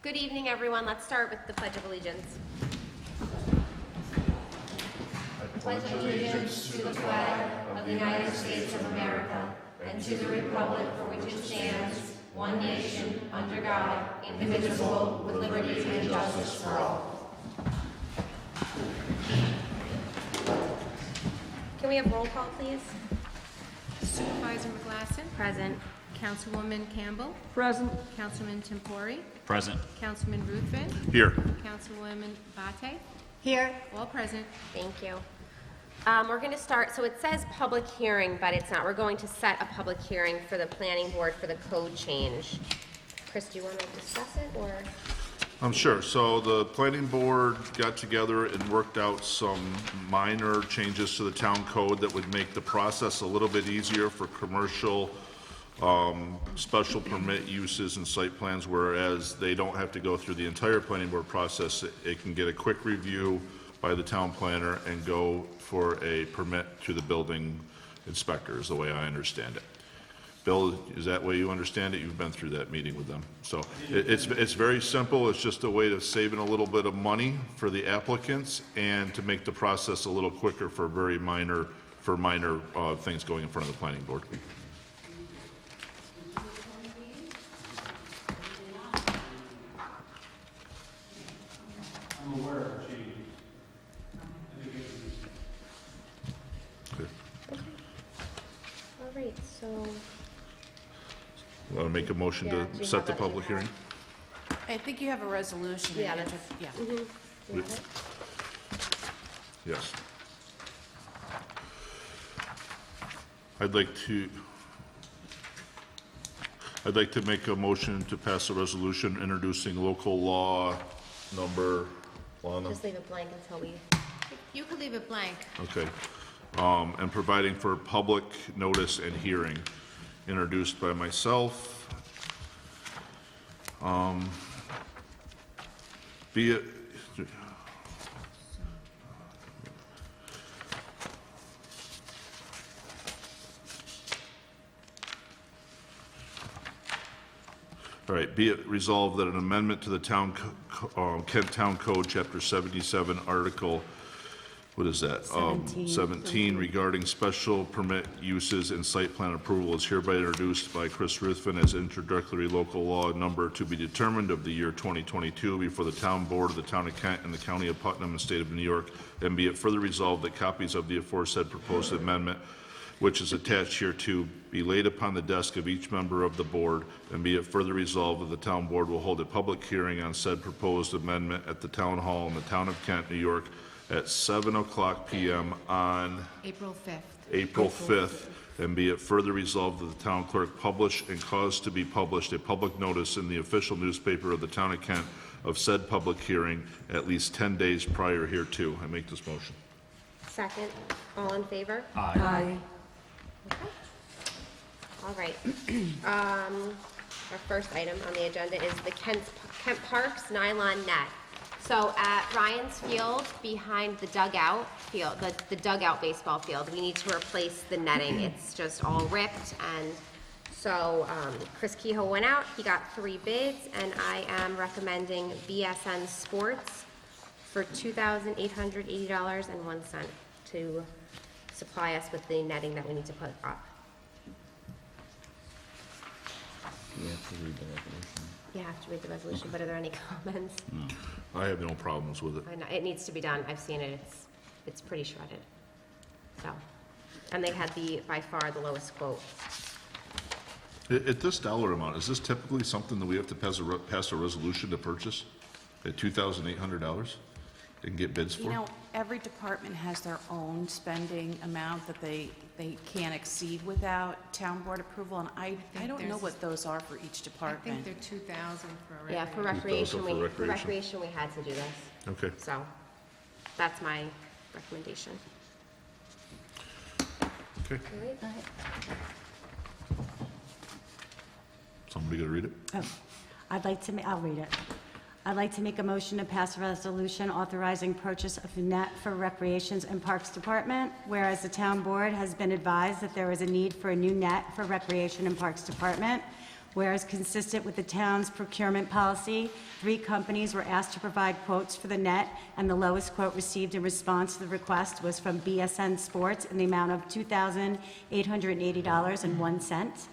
Good evening, everyone. Let's start with the Pledge of Allegiance. I pledge allegiance to the flag of the United States of America and to the republic for which it stands, one nation, under God, indivisible, with liberty and justice for all. Can we have roll call, please? Supervisor McGlasson? Present. Councilwoman Campbell? Present. Councilman Tempori? Present. Councilman Ruthven? Here. Councilwoman Bate? Here. All present. Thank you. We're going to start, so it says public hearing, but it's not. We're going to set a public hearing for the planning board for the code change. Chris, do you want to discuss it, or? Sure. So the planning board got together and worked out some minor changes to the town code that would make the process a little bit easier for commercial special permit uses and site plans, whereas they don't have to go through the entire planning board process. It can get a quick review by the town planner and go for a permit to the building inspector, is the way I understand it. Bill, is that way you understand it? You've been through that meeting with them. So it's very simple. It's just a way of saving a little bit of money for the applicants and to make the process a little quicker for minor things going in front of the planning board. I'm aware of the changes. Okay. All right, so. Want to make a motion Yeah, do to you set have the that? public hearing? I think you have a resolution. Yeah, that's, Yeah. You have it? Yes. I'd like to make a motion to pass a resolution introducing local law number, Just leave it blank until we, You could leave it blank. okay, and providing for public notice and hearing, introduced by myself. Be it, all right, be it resolved that an amendment to the Kent Town Code, Chapter 77, Article, what is that? 17 regarding special permit uses and site plan approval is hereby introduced by Chris Ruthven as introductory local law number to be determined of the year 2022 before the Town Board of the Town of Kent and the County of Putnam and State of New York, and be it further resolved that copies of the aforesaid proposed amendment, which is attached hereto, be laid upon the desk of each member of the board, and be it further resolved that the town board will hold a public hearing on said proposed amendment at the Town Hall in the Town of Kent, New York, at 7:00 p.m. on April 5th. April 5th, and be it further resolved that the town clerk publish and cause to be published a public notice in the official newspaper of the Town of Kent of said public hearing at least 10 days prior hereto. I make this motion. second, all in favor? Aye. Okay. All right. Our first item on the agenda is the Kent Parks nylon net. So at Ryan's Field, behind the dugout field, the dugout baseball field, we need to replace the netting. It's just all ripped, and so Chris Kehoe went out. He got 3 bids, and I am recommending BSN Sports for $2,880.01 to supply us with the netting that we need to put up. You have to read the resolution. You have to read the resolution, but are there any comments? I have no problems with it. I know, it needs to be done. I've seen it. It's pretty shredded. So, and they had by far the lowest quote. At this dollar amount, is this typically something that we have to pass a resolution to purchase at $2,800 and get bids for? You know, every department has their own spending amount that they can't exceed without town board approval, and I don't know there's- what those are for each I think department. they're 2,000 for a Yeah, for recreation. recreation, for recreation. we had to do this. Okay. So, that's my recommendation. Okay. All right. Somebody gonna read it? Oh, I'll read it. I'd like to make a motion to pass a resolution authorizing purchase of a net for Recreations and Parks Department, whereas the town board has been advised that there is a need for a new net for Recreation and Parks Department, Whereas consistent with the town's procurement policy, 3 companies were asked to provide quotes for the net, and the lowest quote received in response to the request was from BSN Sports in the amount of $2,880.01.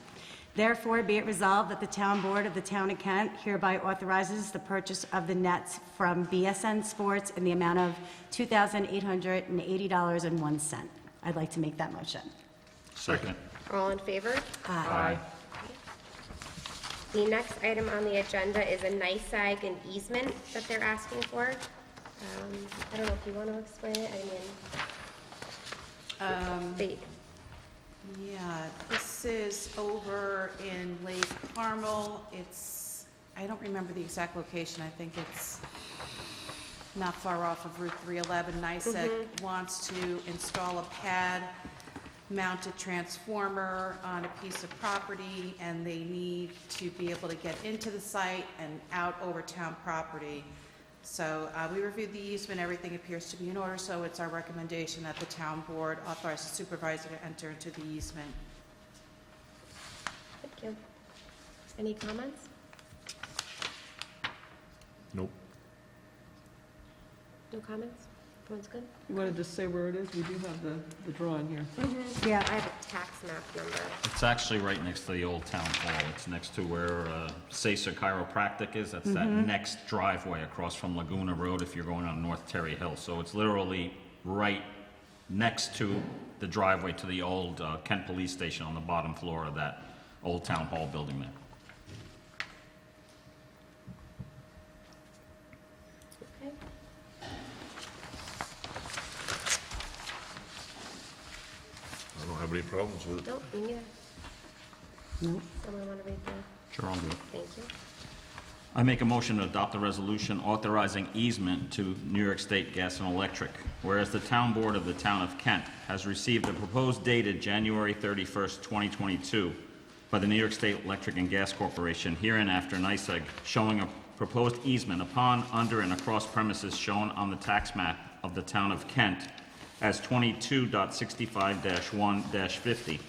Therefore, be it resolved that the Town Board of the Town of Kent hereby authorizes the purchase of the nets from BSN Sports in the amount of $2,880.01. I'd like to make that motion. Second. All in favor? Aye. The next item on the agenda is a NICEAG and easement that they're asking for. I don't know if you want to explain it, Yeah, this is over in Lake Carmel. It's, I don't remember the exact location. I think it's not far off of Route 311. NICEAG wants to install a pad-mounted transformer on a piece of property, and they need to be able to get into the site and out over town property. So we reviewed the easement, everything appears to be in order, so it's our recommendation that the town board authorize the supervisor to enter into the easement. Thank you. Any comments? Nope. No comments? Everyone's good? You wanted to say where it is? We do have the drawing here. Yeah. I have a tax map number. It's actually right next to the old town hall. It's next to where Sacer Chiropractic is. That's that next driveway across from Laguna Road if you're going on North Terry Hill. So it's literally right next to the driveway to the old Kent Police Station on the bottom floor of that old town hall building there. Okay. I don't have any problems with it. Nope, me neither. Nope. Someone want to read the, Sure, I'll do it. thank you. I make a motion to adopt a resolution authorizing easement to New York State Gas and Electric. Whereas the Town Board of the Town of Kent has received a proposed dated January 31st, 2022 by the New York State Electric and Gas Corporation hereinafter NICEAG showing a proposed easement upon, under, and across premises shown on the tax map of the Town of Kent as 22.65-1-50.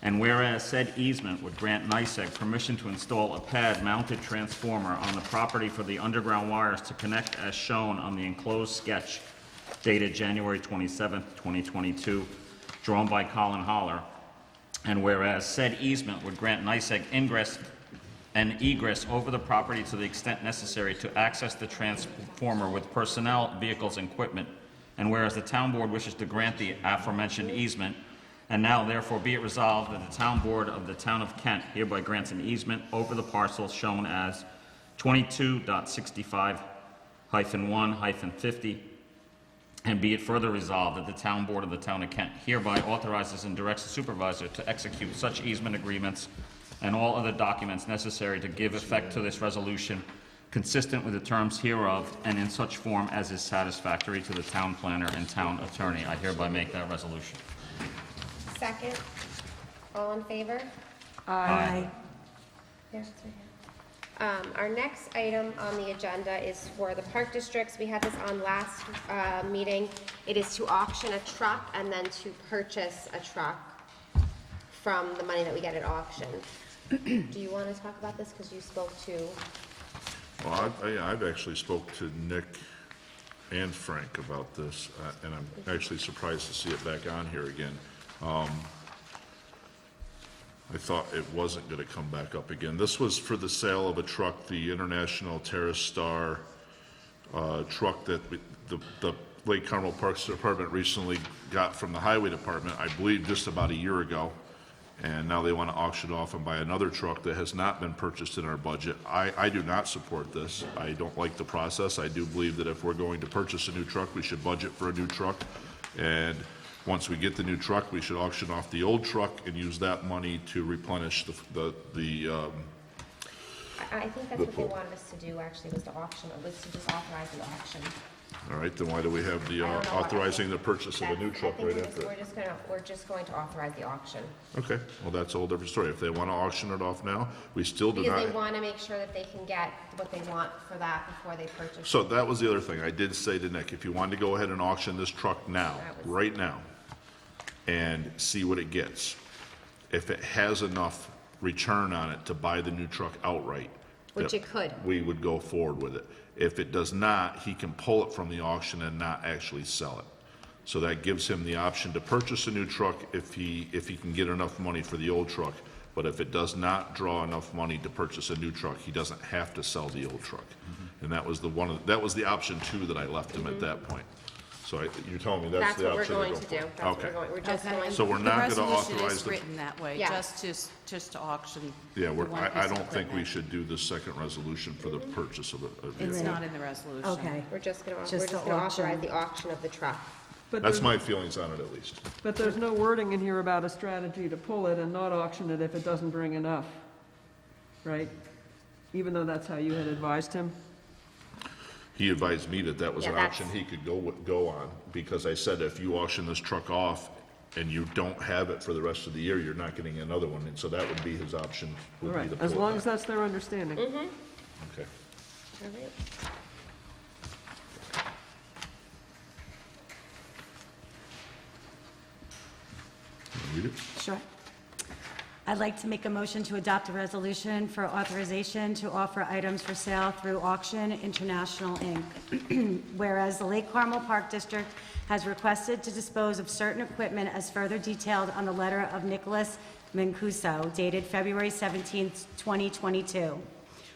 And whereas said easement would grant NICEAG permission to install a pad-mounted transformer on the property for the underground wires to connect as shown on the enclosed sketch dated January 27th, 2022, drawn by Colin Holler. And whereas said easement would grant NICEAG ingress and egress over the property to the extent necessary to access the transformer with personnel, vehicles, and equipment. And whereas the town board wishes to grant the aforementioned easement, and now therefore be it resolved that the town board of the town of Kent hereby grants an easement over the parcel shown as 22.65-1-50, and be it further resolved that the town board of the town of Kent hereby authorizes and directs the supervisor to execute such easement agreements and all other documents necessary to give effect to this resolution consistent with the terms hereof and in such form as is satisfactory to the town planner and town attorney. I hereby make that resolution. Second, all in favor? Aye. Yeah, it's right here. Our next item on the agenda is for the park districts. We had this on last meeting. It is to auction a truck and then to purchase a truck from the money that we get at auction. Do you want to talk about this? Because you spoke to, Well, I've actually spoke to Nick and Frank about this, and I'm actually surprised to see it back on here again. I thought it wasn't gonna come back up again. This was for the sale of a truck, the International Terrace Star, truck that the Lake Carmel Parks Department recently got from the Highway Department, I believe just about a year ago. And now they wanna auction off and buy another truck that has not been purchased in our budget. I do not support this. I don't like the process. I do believe that if we're going to purchase a new truck, we should budget for a new truck. And once we get the new truck, we should auction off the old truck and use that money to replenish I think that's what they wanted us to do, actually, was to auction, was to just authorize the auction. all right, then why do we have the I don't know. authorizing the purchase of a new truck right after it? We're just going to authorize the auction. Okay, well, that's a whole different story. If they want to auction it off now, we still do Because they not. want to make sure that they can get what they want for that before they purchase. So that was the other thing. I did say to Nick, if you wanted to go ahead and auction this truck now, That was- right now, and see what it gets. If it has enough return on it to buy the new truck outright, Which that it could. we would go forward with it. If it does not, he can pull it from the auction and not actually sell it. So that gives him the option to purchase a new truck if he can get enough money for the old truck. But if it does not draw enough money to purchase a new truck, he doesn't have to sell the old truck. And that was that was the option 2 that I left him at that point. So you're telling me that's That's the what we're option going go to do. for? That's what Okay. we're going, we're just Okay. going. So we're not gonna The authorize resolution is the, written that way, Yeah. just to auction. yeah, the one I piece of don't think we equipment. should do the second resolution for the purchase of a It's vehicle. not in the resolution. Okay. We're just gonna, Just the auction. authorize the auction of the truck. But That's there's, my feelings on it at least. but there's no wording in here about a strategy to pull it and not auction it if it doesn't bring enough, right? Even though that's how you had advised him? He advised me that that was Yeah, an that's- option he could go on, because I said if you auction this truck off and you don't have it for the rest of the year, you're not getting another one, and so that would be his option, All would be right, to as pull long it as back. that's their understanding. Okay. All right. Read it? Sure. I'd like to make a motion to adopt a resolution for authorization to offer items for sale through Auction International, Inc. Whereas the Lake Carmel Park District has requested to dispose of certain equipment as further detailed on the letter of Nicholas Mancuso dated February 17, 2022,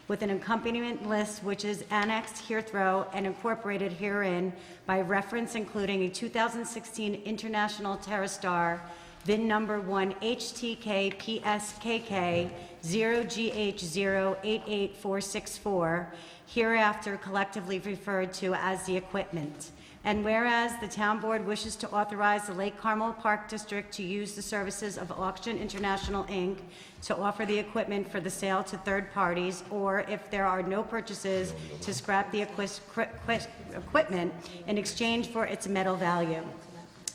with an accompaniment list which is annexed herethrough and incorporated herein by reference, including a 2016 International TerraStar VIN number 1 HTK PSKK 0GH088464, hereafter collectively referred to as the equipment. And whereas the town board wishes to authorize the Lake Carmel Park District to use the services of Auction International, Inc. to offer the equipment for the sale to third parties, or if there are no purchases, to scrap the equipment in exchange for its metal value.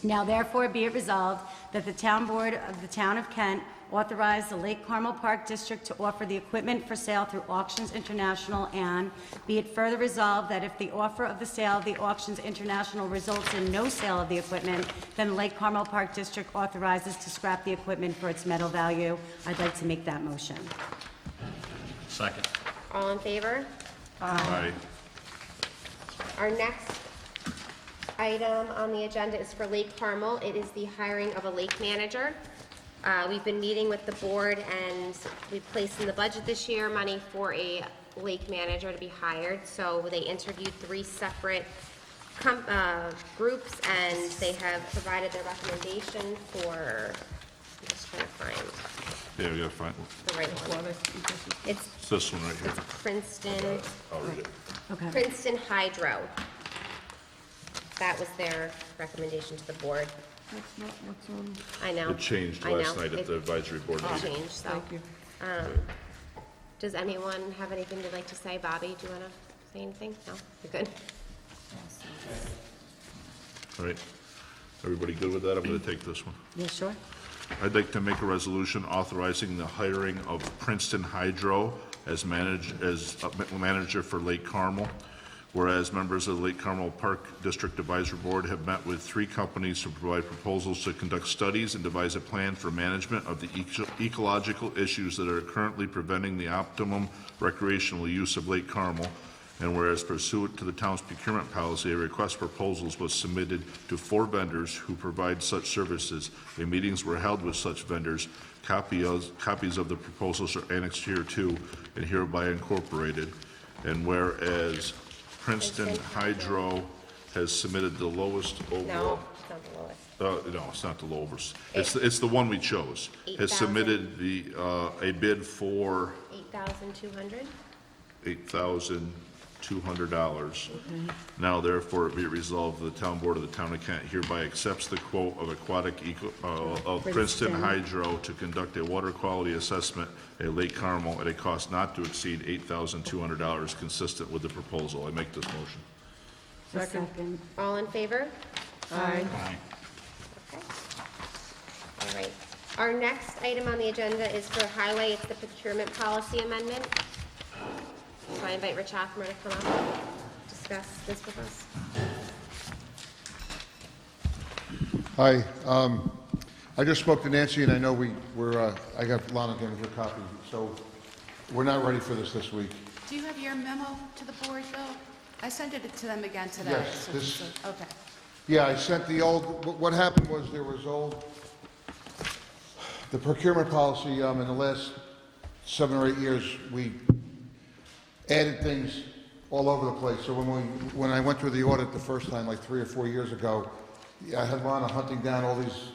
Now therefore be it resolved that the town board of the town of Kent authorize the Lake Carmel Park District to offer the equipment for sale through Auctions International, and be it further resolved that if the offer of the sale of the Auctions International results in no sale of the equipment, then the Lake Carmel Park District authorizes to scrap the equipment for its metal value. I'd like to make that motion. Second. All in favor? Aye. Our next item on the agenda is for Lake Carmel. It is the hiring of a lake manager. We've been meeting with the board, and we've placed in the budget this year money for a lake manager to be hired. So they interviewed 3 separate groups, and they have provided their recommendation for, I'm just trying to find Yeah, we gotta find, the right one. It's it's this one right here. Princeton, I'll read it. Okay. Princeton Hydro. That was their recommendation to the board. That's not what's on, I know. It changed I know. last night at It the advisory board all meeting. changed, so. thank you. Does anyone have anything they'd like to say? Bobby, do you want to say anything? No? You're good? All right. Everybody good with that? I'm gonna take this one. Yeah, sure. I'd like to make a resolution authorizing the hiring of Princeton Hydro as manager for Lake Carmel. Whereas members of the Lake Carmel Park District Advisory Board have met with 3 companies to provide proposals to conduct studies and devise a plan for management of the ecological issues that are currently preventing the optimum recreational use of Lake Carmel. And whereas pursuant to the town's procurement policy, a request for proposals was submitted to 4 vendors who provide such services. And meetings were held with such vendors. Copies of the proposals are annexed here too and hereby incorporated. And whereas Princeton Hydro has submitted the lowest No, overall. it's not the lowest. No, it's not the lowest. It's the one we chose. Has 8,000. submitted a bid for $8,200? $8,200. Now therefore be it resolved, the town board of the town of Kent hereby accepts the quote of of Princeton Hydro to conduct a water quality assessment at Lake Carmel at a cost not to exceed $8,200, consistent with the proposal. I make this motion. Second. All in favor? Aye. Aye. Okay. All right. Our next item on the agenda is for highway. It's the procurement policy amendment. So I invite Rich Hoffman to come up and discuss this with us. Hi. I just spoke to Nancy, and I know I got Lana getting her copy, so we're not ready for this week. Do you have your memo to the board, Bill? I sent it to them again today. Yes, so this- okay. Yeah, I sent the what happened was the procurement policy, in the last 7 or 8 years, we added things all over the place. So when I went through the audit the first time, like 3 or 4 years ago, I had Lana hunting down all these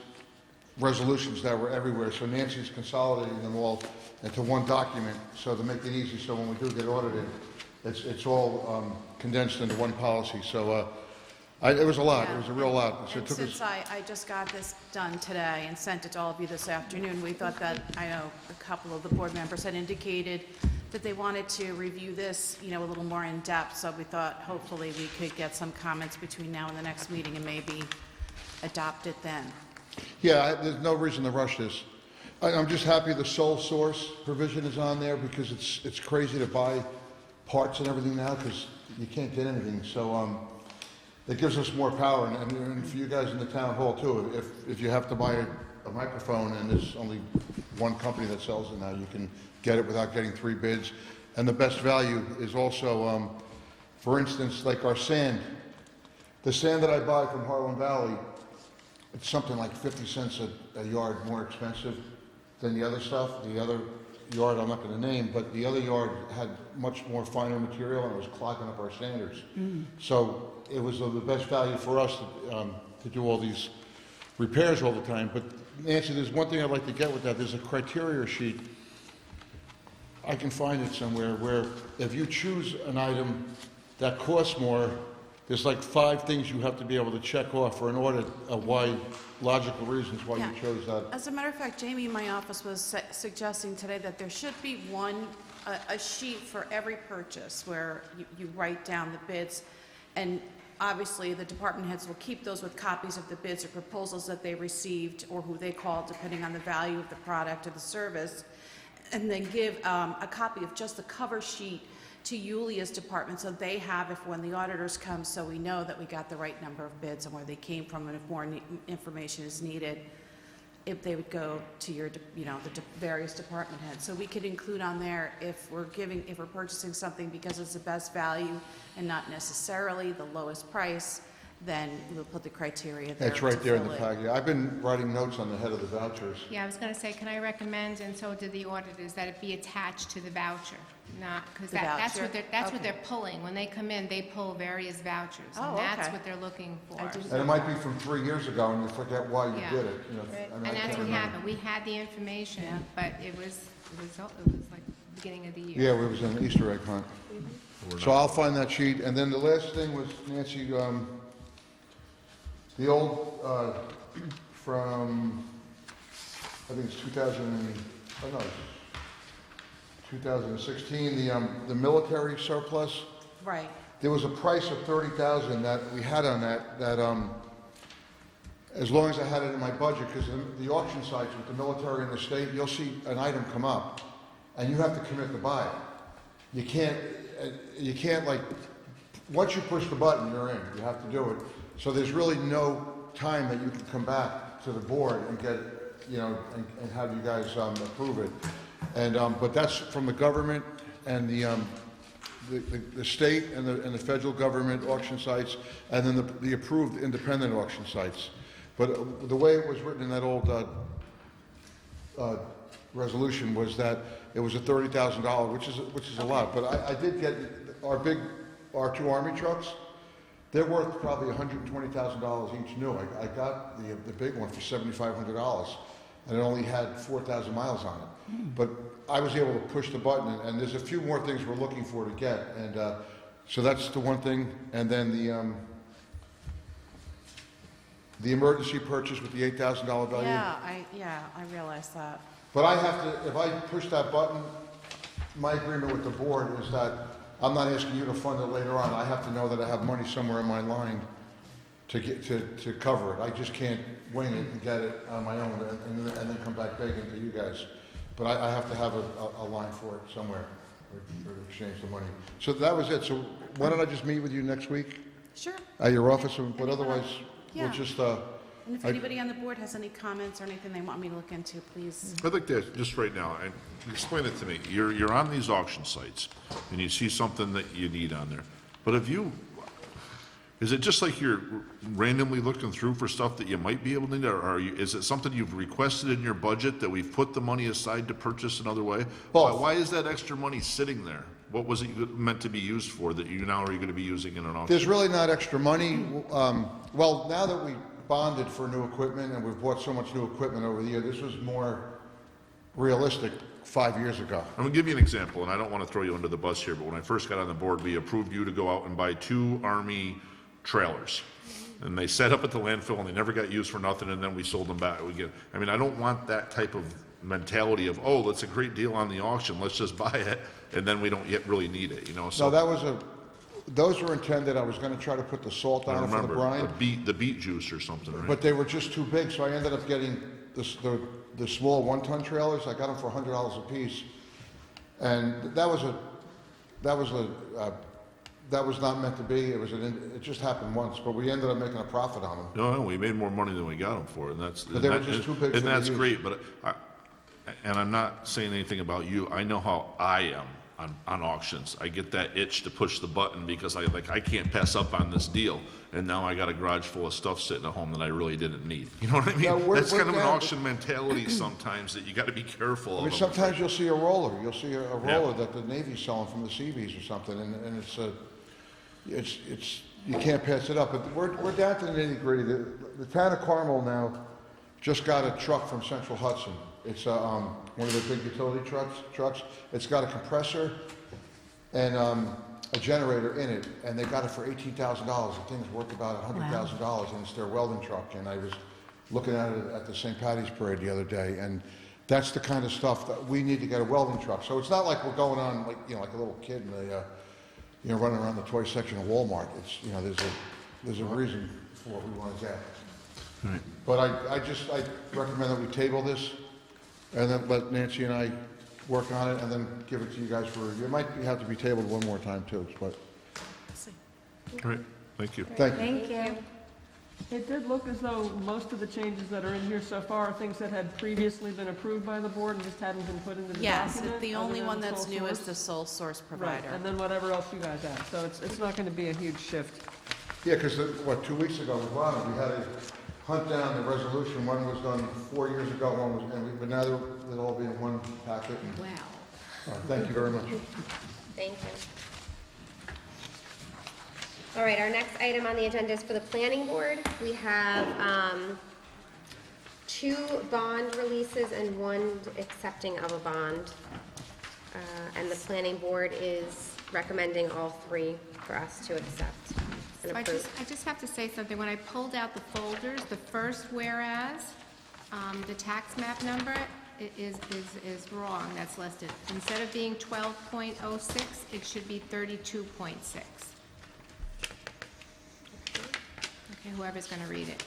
resolutions that were everywhere. So Nancy's consolidating them all into one document, so to make it easy, so when we do get audited, it's all condensed into one policy. So it was a lot. It was a real lot. So it And took since us. I just got this done today and sent it to all of you this afternoon, we thought that, I know a couple of the board members had indicated that they wanted to review this, a little more in depth, so we thought hopefully we could get some comments between now and the next meeting and maybe adopt it then. Yeah, there's no reason to rush this. I'm just happy the sole source provision is on there because it's crazy to buy parts and everything now because you can't get anything. So it gives us more power, and for you guys in the town hall too. If you have to buy a microphone and there's only one company that sells it now, you can get it without getting 3 bids. And the best value is also, for instance, like our sand. The sand that I buy from Harlem Valley, it's something like 50 cents a yard more expensive than the other stuff. The other yard I'm not going to name, but the other yard had much more finer material and it was clogging up our standards. So it was of the best value for us to do all these repairs all the time. But Nancy, there's one thing I'd like to get with that. There's a criteria sheet. I can find it somewhere where if you choose an item that costs more, there's like 5 things you have to be able to check off for an audit of why, logical reasons why Yeah. you chose that. As a matter of fact, Jamie in my office was suggesting today that there should be a sheet for every purchase where you write down the bids, and obviously the department heads will keep those with copies of the bids or proposals that they received or who they called, depending on the value of the product or the service, and then give a copy of just the cover sheet to Yulia's department, so they have, if when the auditors come, so we know that we got the right number of bids and where they came from, and if more information is needed, if they would go to your, the various department heads. So we could include on there if we're purchasing something because it's the best value and not necessarily the lowest price, then we'll put the criteria there. It's right to there in fill the it. packet. I've been writing notes on the head of the vouchers. Yeah, I was gonna say, can I recommend, and so did the auditors, that it be attached to the voucher? Not, because The that's voucher? what Okay. they're pulling. When they come in, they pull various vouchers, Oh, and that's okay. what they're looking for. I didn't And it might be from 3 years ago and you forget why you Yeah. did it. And I that's can't what remember. happened. We had the information, Yeah. but it was like beginning of the year. Yeah, it was an Easter egg hunt. So I'll find that sheet. And then the last thing was, Nancy, the old, from, I think it's 2016, the military surplus. Right. There was a price of $30,000 that we had on that, as long as I had it in my budget, because the auction sites with the military and the state, you'll see an item come up, and you have to commit to buy it. You can't like, once you push the button, you're in. You have to do it. So there's really no time that you can come back to the board and get, and have you guys approve it. And, but that's from the government and the state and the federal government auction sites, and then the approved independent auction sites. But the way it was written in that old resolution was that it was a $30,000, which is a lot. But I did get our 2 Army trucks. They're worth probably $120,000 each new. I got the big one for $7,500, and it only had 4,000 miles on it. But I was able to push the button, and there's a few more things we're looking for to get. And so that's the one thing. And then the emergency purchase with the $8,000 value. Yeah, I realized that. But I have to, if I push that button, my agreement with the board is that I'm not asking you to fund it later on. I have to know that I have money somewhere in my line to cover it. I just can't wing it and get it on my own and then come back begging to you guys. But I have to have a line for it somewhere or exchange the money. So that was it. So why don't I just meet with you next week Sure. at your office? But Anyone otherwise, Yeah. we'll just, And if anybody on the board has any comments or anything they want me to look into, please. I'd like to, just right now, and explain it to me. You're on these auction sites, and you see something that you need on there. But is it just like you're randomly looking through for stuff that you might be able to need, or is it something you've requested in your budget that we've put the money aside to purchase another way? Both. Why is that extra money sitting there? What was it meant to be used for that you now are going to be using in an auction? There's really not extra money. Well, now that we bonded for new equipment and we've bought so much new equipment over the year, this was more realistic 5 years ago. I'm gonna give you an example, and I don't want to throw you under the bus here, but when I first got on the board, we approved you to go out and buy 2 Army trailers. And they set up at the landfill and they never got used for nothing, and then we sold them back. I don't want that type of mentality of, oh, that's a great deal on the auction, let's just buy it, and then we don't yet really need it, So those were intended, I was gonna try to put the salt I on it for the remember, brine, the beet juice or something, right? but they were just too big, so I ended up getting the small 1-ton trailers. I got them for $100 a piece. And that was not meant to be. It just happened once, but we ended up making a profit on them. No, we made more money than we got them for, and that's. But they were just too big for And the that's use. great, but and I'm not saying anything about you. I know how I am on auctions. I get that itch to push the button because I can't pass up on this deal. And now I got a garage full of stuff sitting at home that I really didn't need. You know what I mean? Yeah, we're That's kind of an down- auction mentality sometimes that you got to be careful I mean, of. sometimes you'll see a roller. You'll see a roller Yeah. that the Navy's selling from the Seabees or something, and it's you can't pass it up. But we're down to the nitty gritty. The town of Carmel now just got a truck from Central Hudson. It's one of the big utility trucks. It's got a compressor and a generator in it, and they got it for $18,000. The thing's worth about $100,000, and it's their welding truck. And I was looking at it at the St. Patty's Parade the other day, and that's the kind of stuff that we need to get a welding truck. So it's not like we're going on like a little kid in running around the toy section of Walmart. It's there's a reason for what we want to get. Right. But I recommend that we table this, and then let Nancy and I work on it, and then give it to you guys for review. It might have to be tabled one more time too, but All right, thank you. thank you. Thank you. It did look as though most of the changes that are in here so far are things that had previously been approved by the board and just hadn't been put into the Yes, document. the other only than one that's sole new is source. the sole source Right, provider. and then whatever else you guys add, so it's not gonna be a huge shift. Yeah, because 2 weeks ago, we had to hunt down the resolution. One was done 4 years ago, but now they'll all be in one packet. Wow. Thank you very much. Thank you. All right, our next item on the agenda is for the planning board. We have 2 bond releases and 1 accepting of a bond. And the planning board is recommending all 3 for us to accept and So approve. I just have to say something. When I pulled out the folders, the first whereas, the tax map number is wrong, that's listed. Instead of being 12.06, it should be 32.6. Okay, whoever's gonna read it.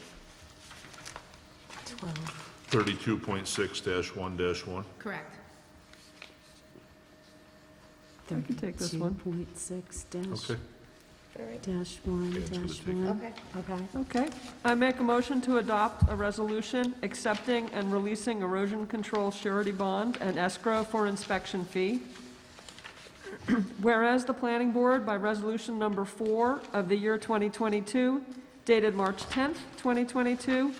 32.6-1-1. Correct. I can take this one. 32.6 Okay. All right. dash 1 Yeah, it's gonna dash take- 1. Okay. Okay. Okay, I make a motion to adopt a resolution accepting and releasing erosion control surety bond and escrow for inspection fee. Whereas the planning board by resolution number 4 of the year 2022, dated March 10th, 2022,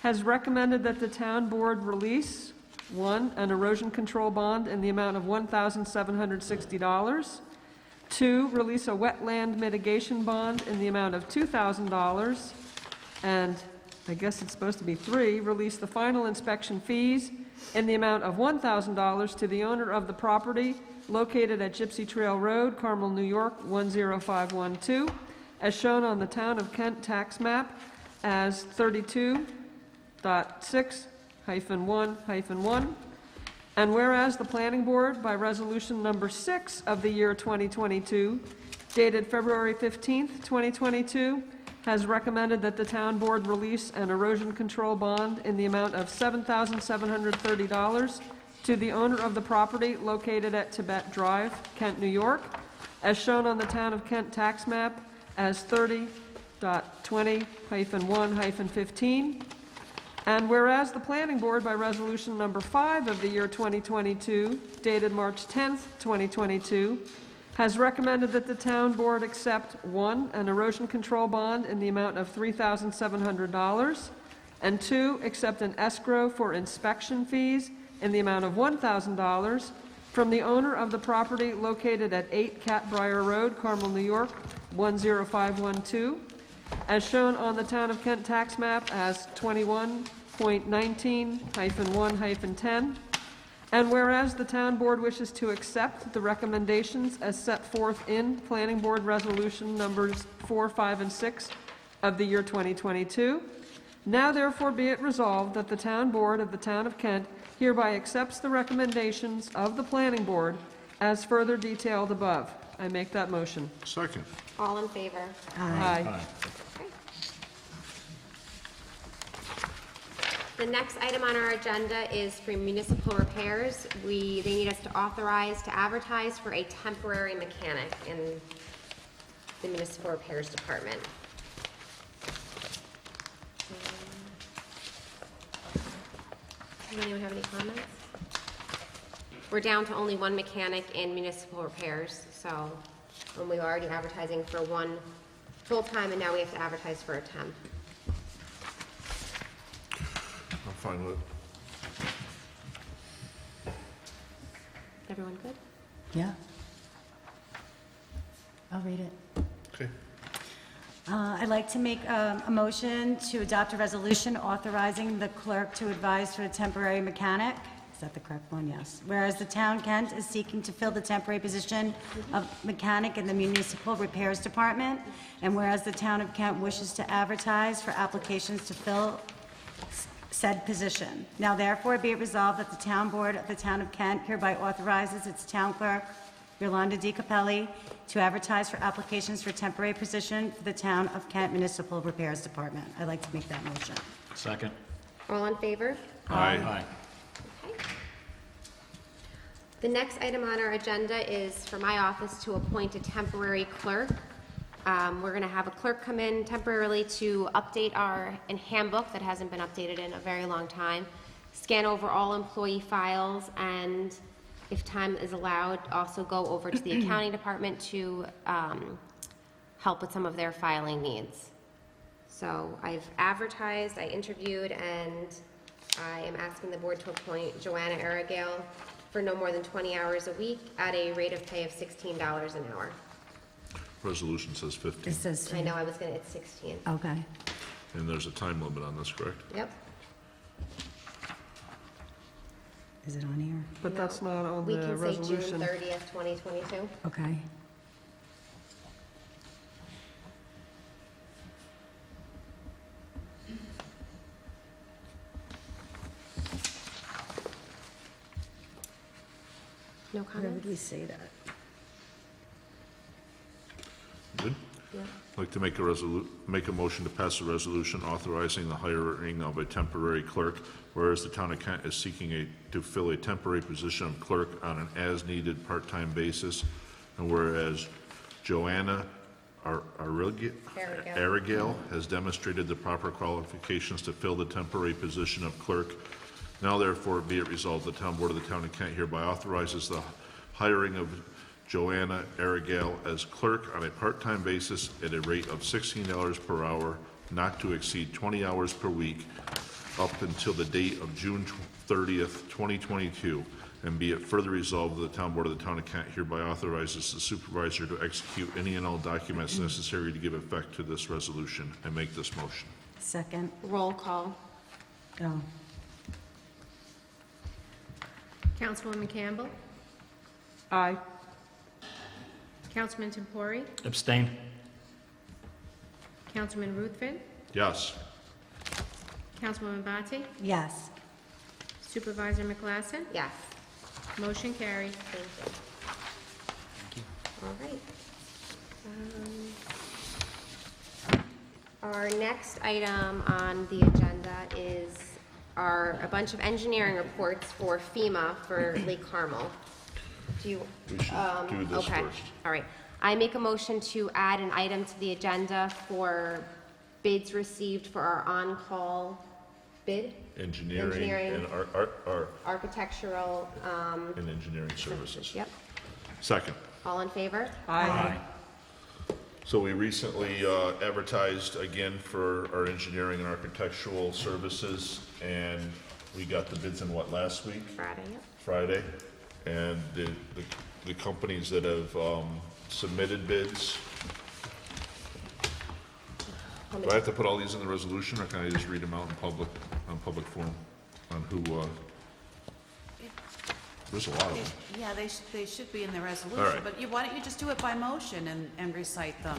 has recommended that the town board release, 1, an erosion control bond in the amount of $1,760. 2, release a wetland mitigation bond in the amount of $2,000. And I guess it's supposed to be 3, release the final inspection fees in the amount of $1,000 to the owner of the property located at Gypsy Trail Road, Carmel, New York, 10512, as shown on the Town of Kent tax map as 32.6-1-1. And whereas the planning board, by resolution number 6 of the year 2022, dated February 15th, 2022, has recommended that the town board release an erosion control bond in the amount of $7,730 to the owner of the property located at Tibet Drive, Kent, New York, as shown on the Town of Kent tax map as 30.20-1-15. And whereas the Planning Board, by Resolution Number 5 of the year 2022, dated March 10th, 2022, has recommended that the town board accept, 1, an erosion control bond in the amount of $3,700, and 2, accept an escrow for inspection fees in the amount of $1,000 from the owner of the property located at 8 Catbrier Road, Carmel, New York, 10512, as shown on the Town of Kent tax map as 21.19-1-10. And whereas the town board wishes to accept the recommendations as set forth in Planning Board Resolution Numbers 4, 5, and 6 of the year 2022, now therefore be it resolved that the town board of the Town of Kent hereby accepts the recommendations of the Planning Board as further detailed above. I make that motion. Second. All in favor? Aye. Okay. The next item on our agenda is for Municipal Repairs. They need us to authorize to advertise for a temporary mechanic in the Municipal Repairs Department. Does anyone have any comments? We're down to only one mechanic in Municipal Repairs, so we were already advertising for one full-time, and now we have to advertise for a temp. I'm fine with it. Everyone good? Yeah. I'll read it. Okay. I'd like to make a motion to adopt a resolution authorizing the clerk to advise for a temporary mechanic. Is that the correct one? Yes. Whereas the town Kent is seeking to fill the temporary position of mechanic in the Municipal Repairs Department, and whereas the town of Kent wishes to advertise for applications to fill said position. Now therefore be it resolved that the town board of the Town of Kent hereby authorizes its town clerk, Yolanda D. Capelli, to advertise for applications for temporary position for the Town of Kent Municipal Repairs Department. I'd like to make that motion. Second. All in favor? Aye. Okay. The next item on our agenda is for my office to appoint a temporary clerk. We're going to have a clerk come in temporarily to update our handbook that hasn't been updated in a very long time, scan over all employee files, and if time is allowed, also go over to the accounting department to help with some of their filing needs. So I've advertised, I interviewed, and I am asking the board to appoint Joanna Aragale for no more than 20 hours a week at a rate of pay of $16 an hour. Resolution says 15, It says, I know I was gonna, it's 16. okay. and there's a time limit on this, correct? Yep. Is it on here? But that's not on We the can say June resolution. 30th, 2022. Okay. No Where would comments? we say that? Good. Yeah. I'd like to make a motion to pass a resolution authorizing the hiring of a temporary clerk, whereas the town of Kent is seeking to fill a temporary position of clerk on an as-needed part-time basis, and whereas Joanna Aragale has demonstrated the proper qualifications to fill the temporary position of clerk, now therefore be it resolved, the town board of the town of Kent hereby authorizes the hiring of Joanna Aragale as clerk on a part-time basis at a rate of $16 per hour, not to exceed 20 hours per week, up until the date of June 30th, 2022. And be it further resolved that the town board of the town of Kent hereby authorizes the supervisor to execute any and all documents necessary to give effect to this resolution. I make this motion. Second. Roll call. Oh, Councilwoman Campbell? Aye. Councilman Tempori? Abstain. Councilman Ruthven? Yes. Councilwoman Bati? yes. Supervisor McLaughlin? Yes. Motion carries. Thank you. All right. Our next item on the agenda is a bunch of engineering reports for FEMA for Lake Carmel. Do you? We should do this Okay. first. All right. I make a motion to add an item to the agenda for bids received for our on-call bid? engineering and Architectural, and engineering services. yep. Second. All in favor? Aye. So we recently advertised again for our engineering and architectural services, and we got the bids in what, last week? Friday, yep. Friday, and the companies that have submitted bids. Do I have to put all these in the resolution, or can I just read them out in public, on public forum, on who, there's a lot of them. Yeah, they should be in the All resolution, right. but why don't you just do it by motion and recite them?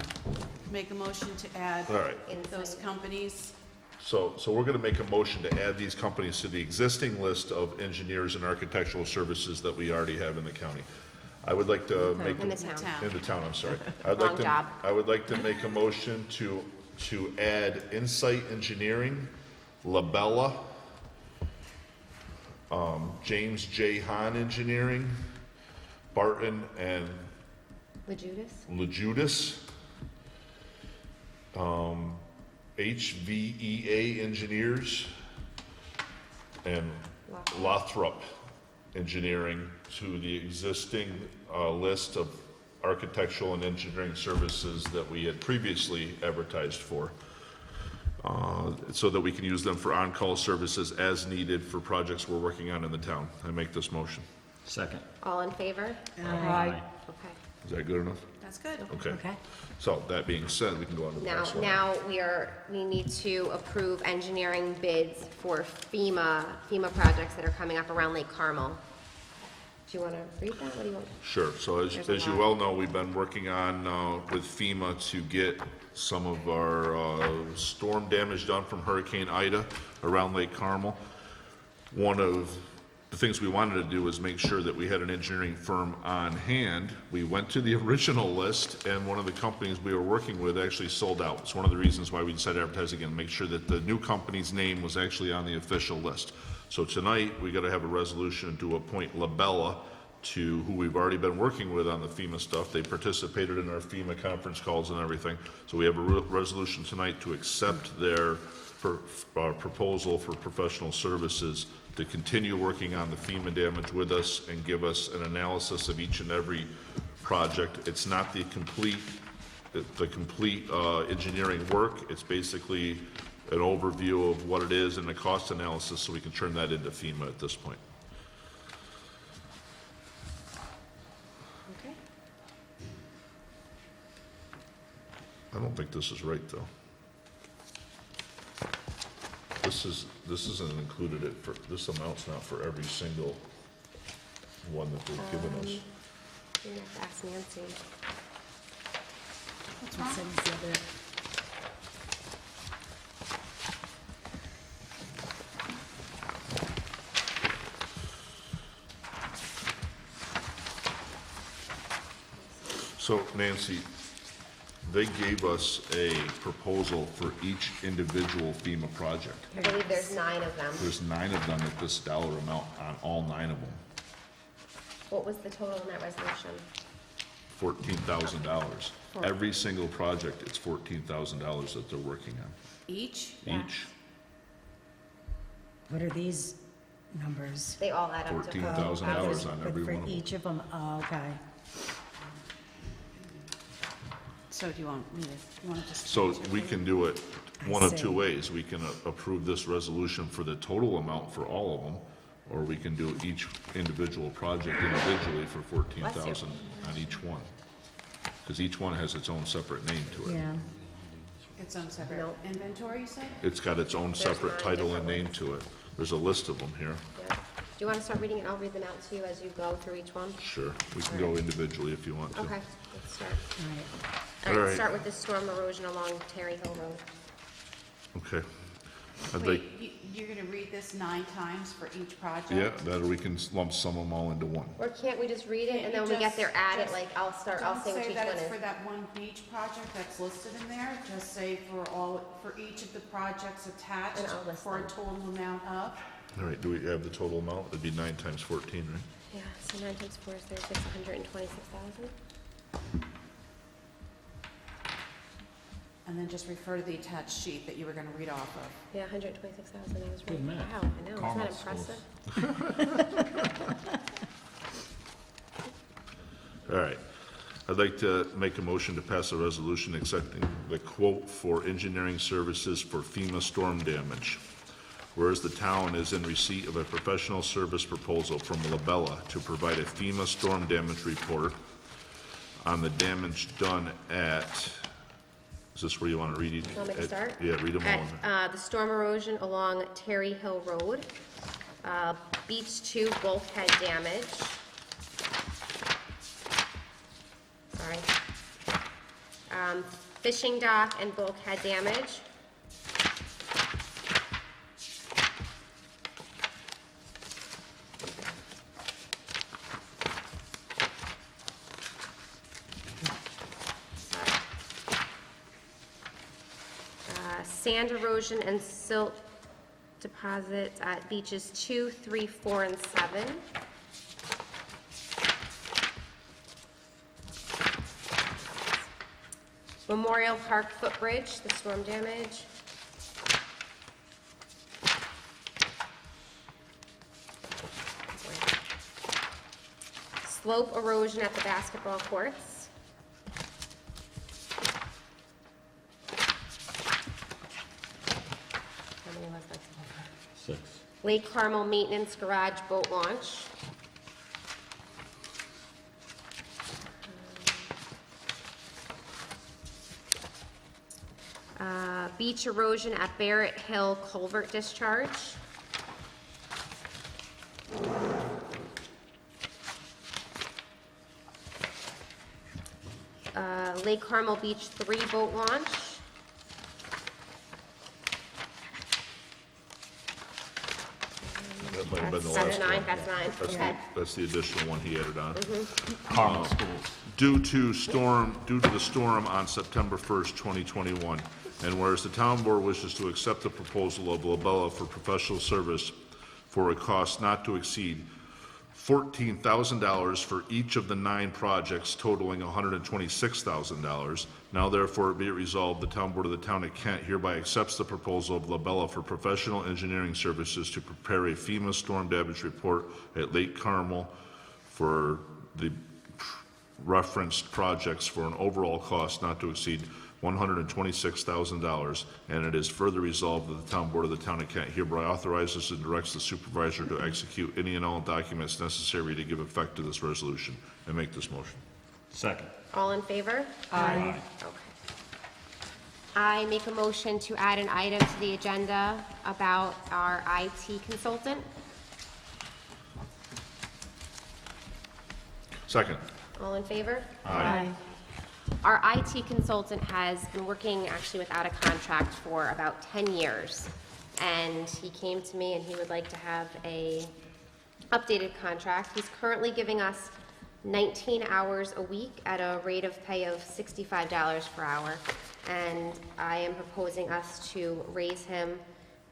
Make a motion to add All right, those companies. so we're gonna make a motion to add these companies to the existing list of engineers and architectural services that we already have in the county. I would like to make. In the town. In the town, I'm sorry. Wrong job. I would like to make a motion to add Insight Engineering, Labella, James J. Hahn Engineering, Barton and LeJudas? LeJudas, HVEA Engineers, and Lothrop Engineering to the existing list of architectural and engineering services that we had previously advertised for, so that we can use them for on-call services as needed for projects we're working on in the town. I make this motion. Second. All in favor? Aye. Okay. Is that good enough? That's good. Okay. Okay. So that being said, we can go on to the Now, next one. now we need to approve engineering bids for FEMA projects that are coming up around Lake Carmel. Do you want to read that? What do you want? Sure, so There's a as you lot. well know, we've been working on, with FEMA to get some of our, storm damage done from Hurricane Ida around Lake Carmel. One of the things we wanted to do was make sure that we had an engineering firm on hand. We went to the original list, and one of the companies we were working with actually sold out. It's one of the reasons why we decided to advertise again, make sure that the new company's name was actually on the official list. So tonight, we gotta have a resolution to appoint Labella to, who we've already been working with on the FEMA stuff. They participated in our FEMA conference calls and everything. So we have a resolution tonight to accept their proposal for professional services to continue working on the FEMA damage with us and give us an analysis of each and every project. It's not the complete engineering work. It's basically an overview of what it is and the cost analysis, so we can turn that into FEMA at this point. Okay. I don't think this is right, though. This isn't included it for, this amount's not for every single one that they've given us. You're gonna have to ask Nancy. What's wrong? So Nancy, they gave us a proposal for each individual FEMA project. I believe there's 9 of them. There's 9 of them at this dollar amount on all 9 of them, What was the total in that resolution? $14,000. Every single project, it's $14,000 that they're working on, Each? each. What are these numbers? They all add up to $14,000 on every For one of them. each of them, oh, okay. So do you want me to, you want to just? So change it we for can you? do it one of I two see. ways. We can approve this resolution for the total amount for all of them, or we can do each individual project individually for $14,000 on each one. Because each one has its own separate name to it. Yeah. Its own separate Nope. inventory, you said? It's got its own separate 9 title and different name to it. There's a list of them here. Yeah. Do you want to start reading it? I'll read them out to you as you go through each one. Sure, we can go individually if you want to. Okay, let's start. All right. All All right, right. start with the storm erosion along Terry Hill Road. Okay. I'd Wait, like, you're going to read this 9 times for each project? yeah, that, or we can lump sum them all into one. Or can't we just read it Can't and you then when we get there, just- add it, just like, I'll say which Don't say each that one it's is. for that one beach project that's listed in there, just say for each of the projects attached And I'll list for a them. total amount of. All right, do we have the total amount? It'd be 9 times 14, right? Yeah, so 9 times 4 is 36, 126,000. And then just refer to the attached sheet that you were gonna read off of. Yeah, 126,000, I was right. Good math. Wow, I know, isn't Carmel that impressive? All right. I'd like to make a motion to pass a resolution accepting the quote for engineering services for FEMA storm damage. Whereas the town is in receipt of a professional service proposal from Labella to provide a FEMA storm damage report on the damage done at, is this where you want to read it? Want me to start? Yeah, read them all. At the storm erosion along Terry Hill Road, Beach 2 bulkhead damage. Sorry. Fishing dock and bulkhead damage. Sand erosion and silt deposits at beaches 2, 3, 4, and 7. Memorial Park footbridge, the storm damage. Slope erosion at the basketball courts. How many was that? 6. Lake Carmel maintenance garage boat launch. Beach erosion at Barrett Hill culvert discharge. Lake Carmel Beach 3 boat launch. That might have been the That's last one. nine, that's nine. Okay. That's the additional one he added on. Carmel schools. Due to the storm on September 1st, 2021, and whereas the town board wishes to accept the proposal of Labella for professional service for a cost not to exceed $14,000 for each of the 9 projects totaling $126,000. Now therefore be it resolved, the town board of the town of Kent hereby accepts the proposal of Labella for professional engineering services to prepare a FEMA storm damage report at Lake Carmel for the referenced projects for an overall cost not to exceed $126,000, and it is further resolved that the town board of the town of Kent hereby authorizes and directs the supervisor to execute any and all documents necessary to give effect to this resolution, and make this motion. Second. All in favor? Aye. Okay. I make a motion to add an item to the agenda about our IT consultant. Second. All in favor? Aye. Our IT consultant has been working actually without a contract for about 10 years. And he came to me and he would like to have a updated contract. He's currently giving us 19 hours a week at a rate of pay of $65 per hour. And I am proposing us to raise him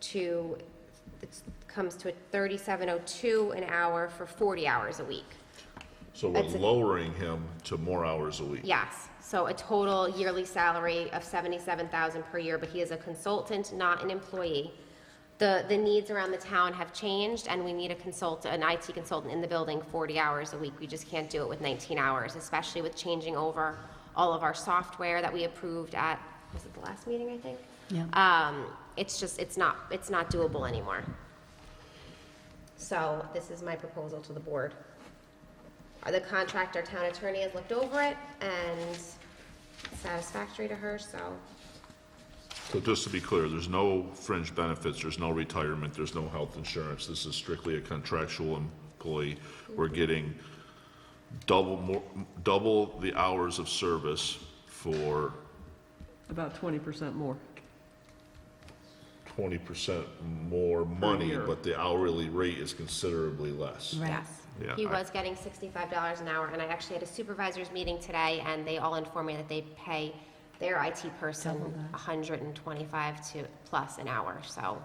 to, it comes to a $37.02 an hour for 40 hours a week. So we're That's a- lowering him to more hours a week. Yes, so a total yearly salary of $77,000 per year, but he is a consultant, not an employee. The needs around the town have changed, and we need an IT consultant in the building 40 hours a week. We just can't do it with 19 hours, especially with changing over all of our software that we approved at, was it the last meeting, I think? Yeah. It's not doable anymore. So this is my proposal to the board. The contractor town attorney has looked over it and it's satisfactory to her, so. So just to be clear, there's no fringe benefits, there's no retirement, there's no health insurance. This is strictly a contractual employee. We're getting double the hours of service for About 20% more. 20% more money, year. but the hourly rate is considerably less. Right. Yes. Yeah, He I- was getting $65 an hour, and I actually had a supervisors meeting today, and they all informed me that they pay their IT person $125 to plus an hour, so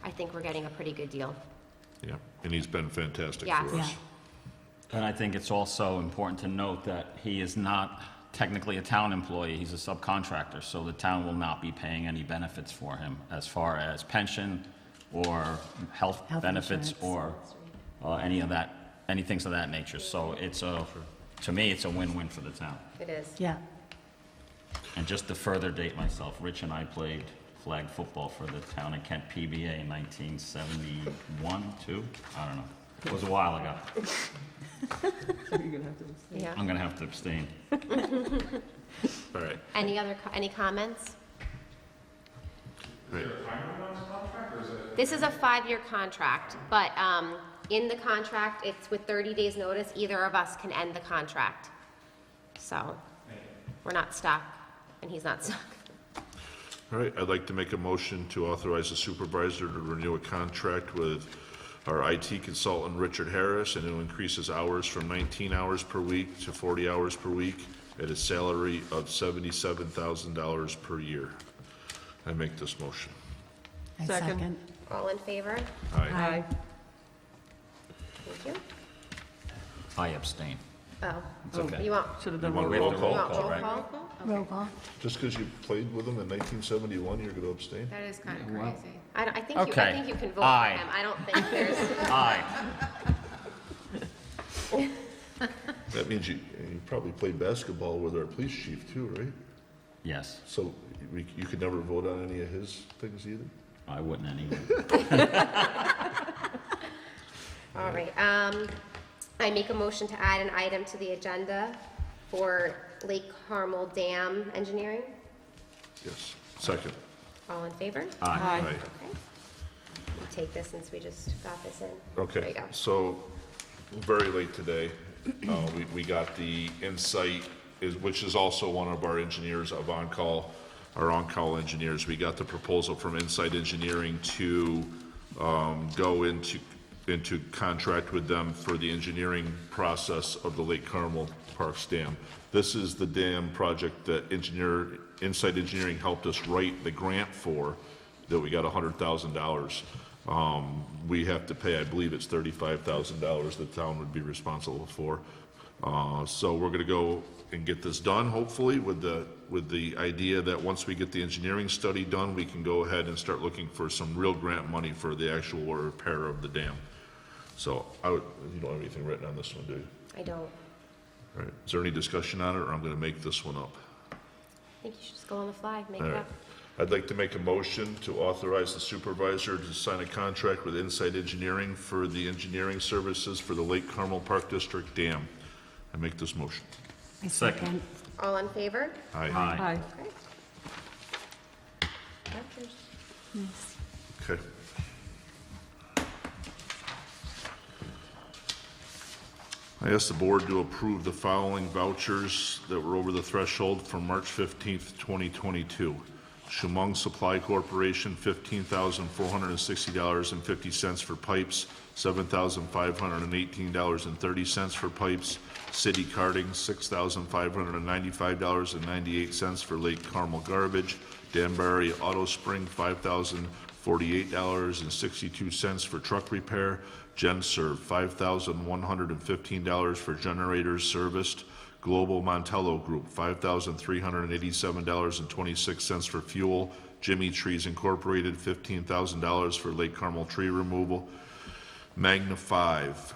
I think we're getting a pretty good deal. Yeah, and he's been fantastic Yes. for us. Yeah. And I think it's also important to note that he is not technically a town employee, he's a subcontractor, so the town will not be paying any benefits for him as far as pension or health Health benefits insurance. or any of that, any things of that nature. So it's to me, it's a win-win for the town. It is. Yeah. And just to further date myself, Rich and I played flag football for the town of Kent PBA in 1971, 2? I don't know. It was a while ago. You're gonna have to abstain. Yeah. I'm gonna have to abstain. All right. Any comments? Right. This is a 5-year contract, but in the contract, it's with 30 days' notice, either of us can end the contract. So, we're not stuck, and he's not stuck. All right, I'd like to make a motion to authorize the supervisor to renew a contract with our IT consultant, Richard Harris, and to increase his hours from 19 hours per week to 40 hours per week at a salary of $77,000 per year. I make this motion. I Second. second. All in favor? Aye. Aye. Thank you. I abstain. Oh, It's okay. you want, Should have You done want roll a roll you call? want roll right? call? Roll call. Just because you played with him in 1971, you're going to abstain? That is kind of crazy. I think you, Okay. I think you can vote for Aye. him. I don't think there's, Aye. That means you probably played basketball with our police chief too, right? Yes, So you could never vote on any of his things either? I wouldn't anyway. all right. I make a motion to add an item to the agenda for Lake Carmel Dam engineering. Yes. Second. All in favor? Aye. Aye. Okay. We'll take this since we just got this in. There Okay, you go. so, very late today, we got the Insight, which is also one of our engineers of on-call, our on-call engineers. We got the proposal from Insight Engineering to go into contract with them for the engineering process of the Lake Carmel Parks Dam. This is the dam project that Insight Engineering helped us write the grant for, that we got $100,000. We have to pay, I believe it's $35,000 the town would be responsible for. So we're gonna go and get this done, hopefully, with the idea that once we get the engineering study done, we can go ahead and start looking for some real grant money for the actual repair of the dam. So you don't have anything written on this one, do you? I don't. All right, is there any discussion on it, or I'm gonna make this one up? I think you should just go on the fly, make All it right. up. I'd like to make a motion to authorize the supervisor to sign a contract with Insight Engineering for the engineering services for the Lake Carmel Park District Dam. I make this motion. I Second. second. All in favor? Aye. Aye. Okay. Vouchers. Okay. I ask the board to approve the following vouchers that were over the threshold from March 15th, 2022. Shumung Supply Corporation, $15,460.50 for pipes, $7,518.30 for pipes. City Carding, $6,595.98 for Lake Carmel garbage. Danbury Auto Spring, $5,048.62 for truck repair. GenServe, $5,115 for generators serviced. Global Montello Group, $5,387.26 for fuel. Jimmy Trees Incorporated, $15,000 for Lake Carmel tree removal. Magna 5,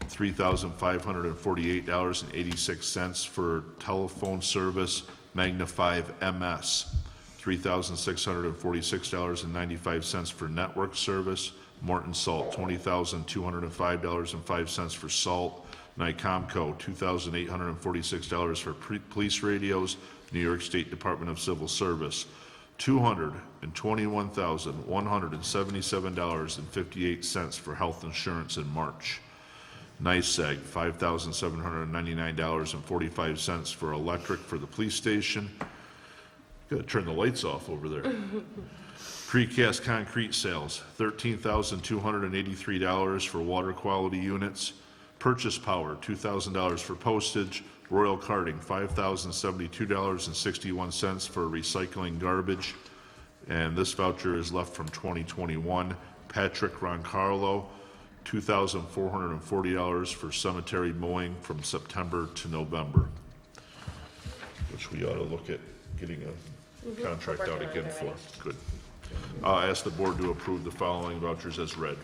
$3,548.86 for telephone service. Magna 5 MS, $3,646.95 for network service. Morton Salt, $20,205.05 for salt. Nycomco, $2,846 for police radios. New York State Department of Civil Service, $221,177.58 for health insurance in March. NYSEG, $5,799.45 for electric for the police station. Gotta turn the lights off over there. Precast concrete sales, $13,283 for water quality units. Purchase power, $2,000 for postage. Royal Carting, $5,072.61 for recycling garbage. And this voucher is left from 2021. Patrick Roncarlo, $2,440 for cemetery mowing from September to November. which we ought to look at getting a contract out Working on it again for. already. Good. I ask the board to approve the following vouchers as read.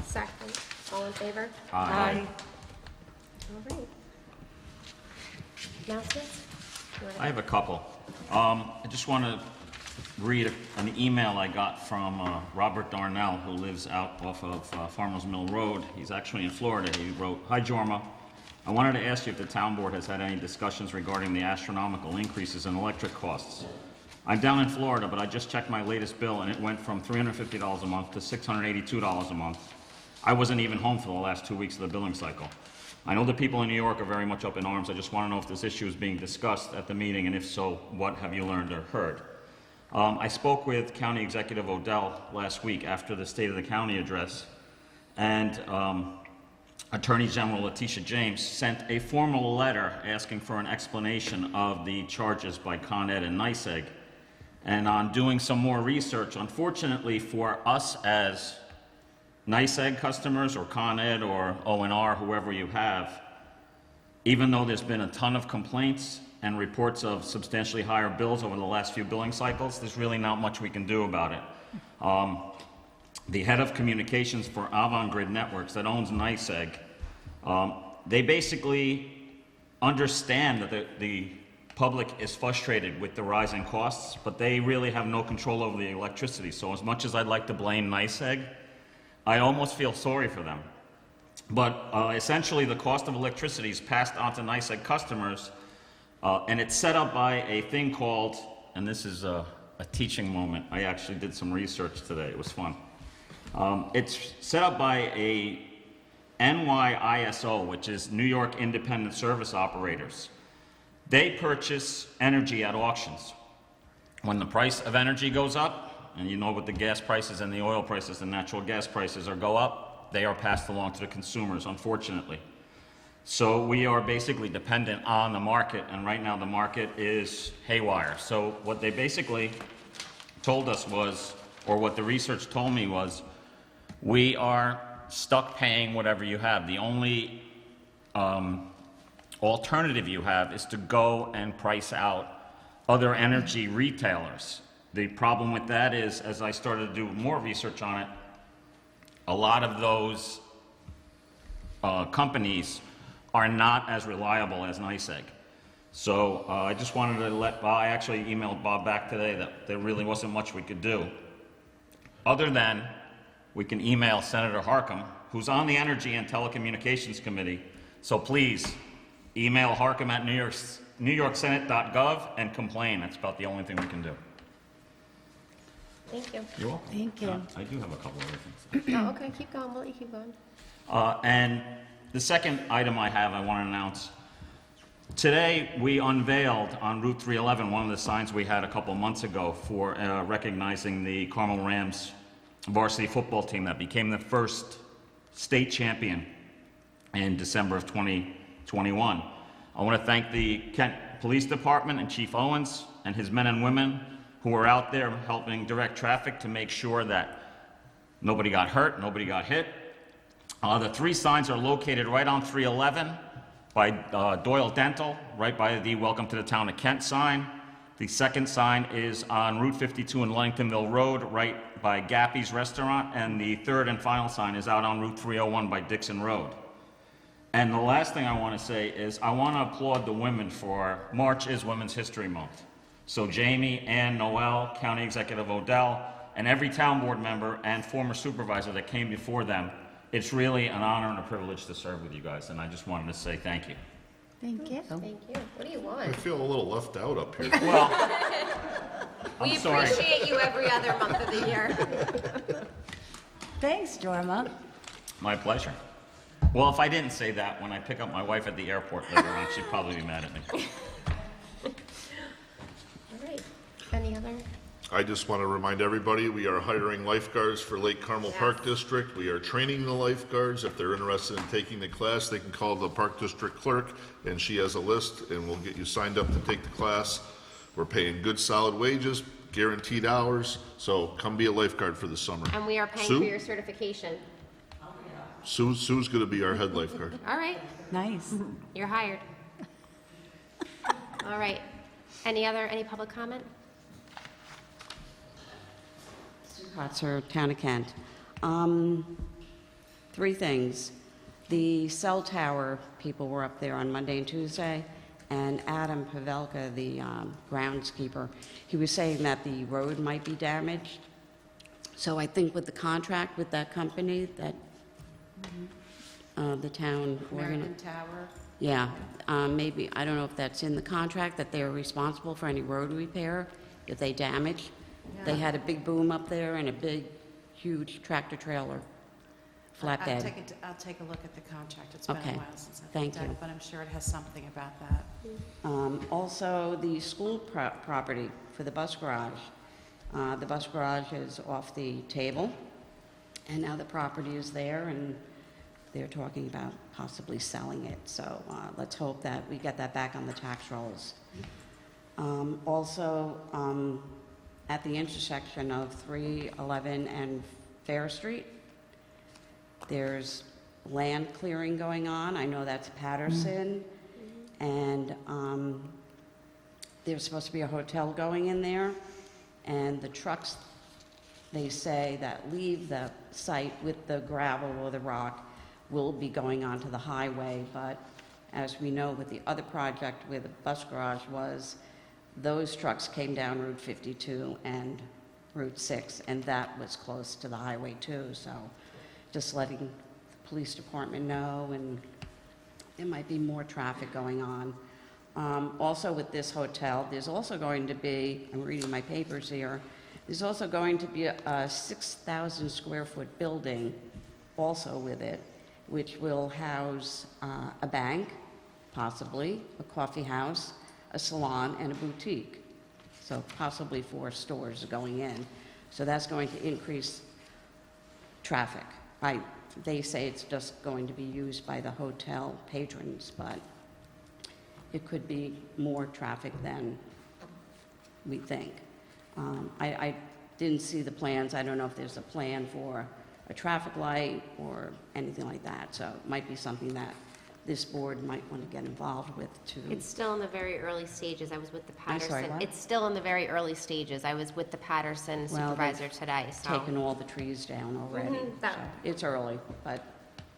Second, all in favor? Aye. All right. Announcements? You wanna- I have a couple. I just want to read an email I got from Robert Darnell, who lives out off of Farmers Mill Road. He's actually in Florida. He wrote, "Hi, Jorma. I wanted to ask you if the town board has had any discussions regarding the astronomical increases in electric costs. I'm down in Florida, but I just checked my latest bill, and it went from $350 a month to $682 a month. I wasn't even home for the last 2 weeks of the billing cycle. I know the people in New York are very much up in arms. I just want to know if this issue is being discussed at the meeting, and if so, what have you learned or heard?" I spoke with County Executive Odell last week after the State of the County address, and Attorney General Letitia James sent a formal letter asking for an explanation of the charges by Con Ed and NYSEG. And on doing some more research, unfortunately for us as NYSEG customers or Con Ed or O&R, whoever you have, even though there's been a ton of complaints and reports of substantially higher bills over the last few billing cycles, there's really not much we can do about it. The head of communications for Avangrid Networks that owns NYSEG, they basically understand that the public is frustrated with the rising costs, but they really have no control over the electricity. So as much as I'd like to blame NYSEG, I almost feel sorry for them. But essentially the cost of electricity is passed on to NYSEG customers, and it's set up by a thing called, and this is a teaching moment, I actually did some research today, it was fun. It's set up by a NYISO, which is New York Independent Service Operators. They purchase energy at auctions. When the price of energy goes up, and you know what the gas prices and the oil prices and natural gas prices go up, they are passed along to the consumers, unfortunately. So we are basically dependent on the market, and right now the market is haywire. So what they basically told us was, or what the research told me was, we are stuck paying whatever you have. The only alternative you have is to go and price out other energy retailers. The problem with that is, as I started to do more research on it, a lot of those companies are not as reliable as NYSEG. So I just wanted to let Bob, I actually emailed Bob back today that there really wasn't much we could do, other than we can email Senator Harcum, who's on the Energy and Telecommunications Committee. So please, email Harcum at newyorksenate.gov and complain. That's about the only thing we can do. Thank you. You're welcome. Thank you. I do have a couple other things. Oh, okay, keep going, we'll let you keep going. And the second item I have, I want to announce. Today, we unveiled on Route 311 one of the signs we had a couple months ago for recognizing the Carmel Rams varsity football team that became the first state champion in December of 2021. I want to thank the Kent Police Department and Chief Owens and his men and women who were out there helping direct traffic to make sure that nobody got hurt, nobody got hit. The three signs are located right on 311 by Doyle Dental, right by the Welcome to the Town of Kent sign. The second sign is on Route 52 in Ludingtonville Road, right by Gappy's Restaurant. And the third and final sign is out on Route 301 by Dixon Road. And the last thing I want to say is I want to applaud the women for March is Women's History Month. So Jamie, Ann, Noel, County Executive Odell, and every town board member and former supervisor that came before them, it's really an honor and a privilege to serve with you guys, and I just wanted to say thank you. Thank you. Thank you. What do you I want? feel a little left out up here. Well, We I'm sorry. appreciate you every other month of the year. Thanks, Jorma. My pleasure. Well, if I didn't say that, when I pick up my wife at the airport later on, she'd probably be mad at me. All right, any other? I just want to remind everybody, we are hiring lifeguards for Lake Carmel Park District. We are training the lifeguards. If they're interested in taking the class, they can call the Park District Clerk, and she has a list, and we'll get you signed up to take the class. We're paying good, solid wages, guaranteed hours, so come be a lifeguard for the summer. And we are paying Sue? for your certification. Sue's going to be our head lifeguard. All right, Nice. you're hired. All right. Any public comment? Kratzer, Town of Kent. Three things. The cell tower people were up there on Monday and Tuesday, and Adam Pavelka, the groundskeeper, he was saying that the road might be damaged. So I think with the contract with that company that the town American Tower. yeah, maybe, I don't know if that's in the contract, that they're responsible for any road repair if they damage. They had a big boom up there and a big, huge tractor trailer, flatbed. I'll take a look at the contract. It's been a Okay. while since I've Thank looked at you. it, but I'm sure it has something about that. Also, the school property for the bus garage. The bus garage is off the table, and now the property is there, and they're talking about possibly selling it. So let's hope that we get that back on the tax rolls. Also, at the intersection of 311 and Fair Street, there's land clearing going on. I know that's Patterson, and there's supposed to be a hotel going in there, and the trucks, they say, that leave the site with the gravel or the rock will be going onto the highway, but as we know with the other project where the bus garage was, those trucks came down Route 52 and Route 6, and that was close to the highway too, so just letting the police department know, and there might be more traffic going on. Also with this hotel, there's also going to be, I'm reading my papers here, there's also going to be a 6,000 square foot building also with it, which will house a bank, possibly, a coffee house, a salon, and a boutique. So possibly 4 stores going in. So that's going to increase traffic. They say it's just going to be used by the hotel patrons, but it could be more traffic than we think. I didn't see the plans. I don't know if there's a plan for a traffic light or anything like that. So it might be something that this board might want to get involved with too. It's still in the very early stages. I was with the I'm sorry, Patterson. what? It's still in the very early stages. I was with the Patterson Well, supervisor today, so. Taken all the trees down already. that- So it's early, but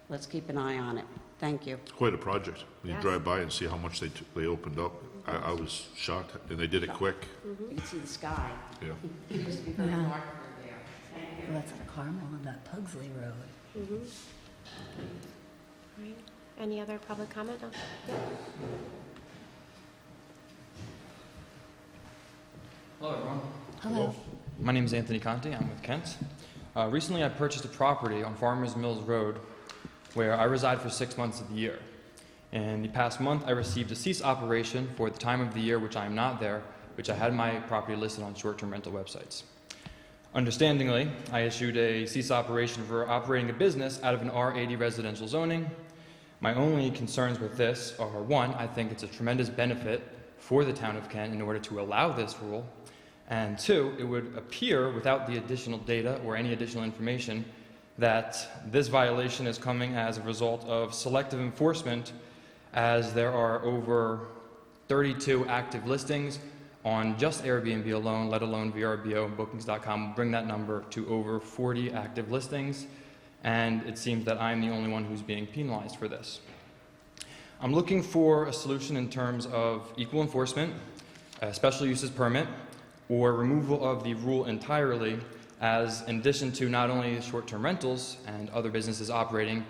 let's keep an eye on it. Thank you. It's quite a project. When you Yes. drive by and see how much they opened up, I was shocked, and they did it quick. You can see the sky. Yeah. It used to be very dark over there. Thank you. Well, that's the Carmel and that Pugsley Road. Right. Any other public comment? No? Yeah. Hello, everyone. Hello. My name is Anthony Conti. I'm with Kent. Recently, I purchased a property on Farmers Mills Road where I reside for 6 months of the year. In the past month, I received a cease operation for the time of the year which I am not there, which I had my property listed on short-term rental websites. Understandingly, I issued a cease operation for operating a business out of an R80 residential zoning. My only concerns with this are, one, I think it's a tremendous benefit for the town of Kent in order to allow this rule, and two, it would appear without the additional data or any additional information that this violation is coming as a result of selective enforcement, as there are over 32 active listings on just Airbnb alone, let alone VRBO and Bookings.com. Will bring that number to over 40 active listings, and it seems that I'm the only one who's being penalized for this. I'm looking for a solution in terms of equal enforcement, a special uses permit, or removal of the rule entirely, as in addition to not only short-term rentals and other businesses operating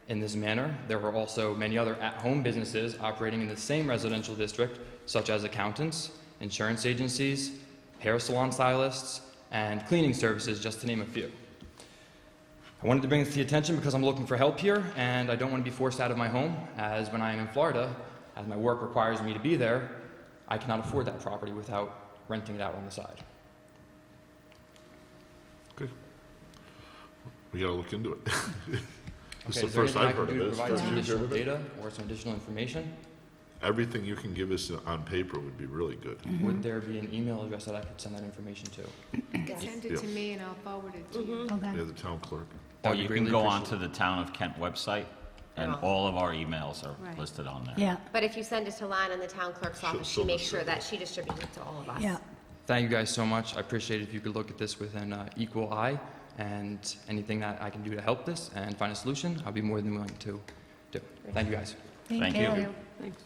in this manner, there are also many other at-home businesses operating in the same residential district, such as accountants, insurance agencies, hair salon stylists, and cleaning services, just to name a few. I wanted to bring this to your attention because I'm looking for help here, and I don't want to be forced out of my home, as when I am in Florida, as my work requires me to be there, I cannot afford that property without renting it out on the side. Okay. We gotta look into it. This is Okay, the is there first anything I I've can heard of do to this. provide some Have you additional heard of it? data or some additional information? Everything you can give us on paper would be really good. Would there be an email address that I could send that information to? Send it to me and I'll forward it to you. Okay. Yeah, the town clerk. Or That'd be you can greatly go onto appreciated. the Town of Kent website And all. all of our emails are Right. listed on there. Yeah, But if you send it to Lon in the town clerk's office, she she'll makes sure distribute that she distributes it to all of us. yeah. Thank you guys so much. I appreciate it if you could look at this with an equal eye, and anything that I can do to help this and find a solution, I'll be more than willing to do. Thank you guys. Thank you. Thanks.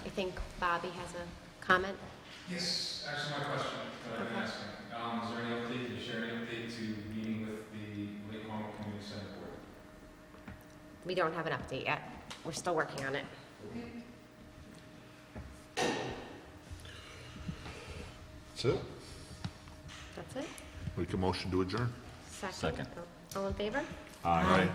I think Bobby has a comment. Yes, actually my question that I've been asking. Is there any update, can you share any update to meeting with the Lake Carmel Community Center Board? We don't have an update yet. We're still working on it. That's it? That's it? Make a motion to adjourn? Second. All in favor? Aye.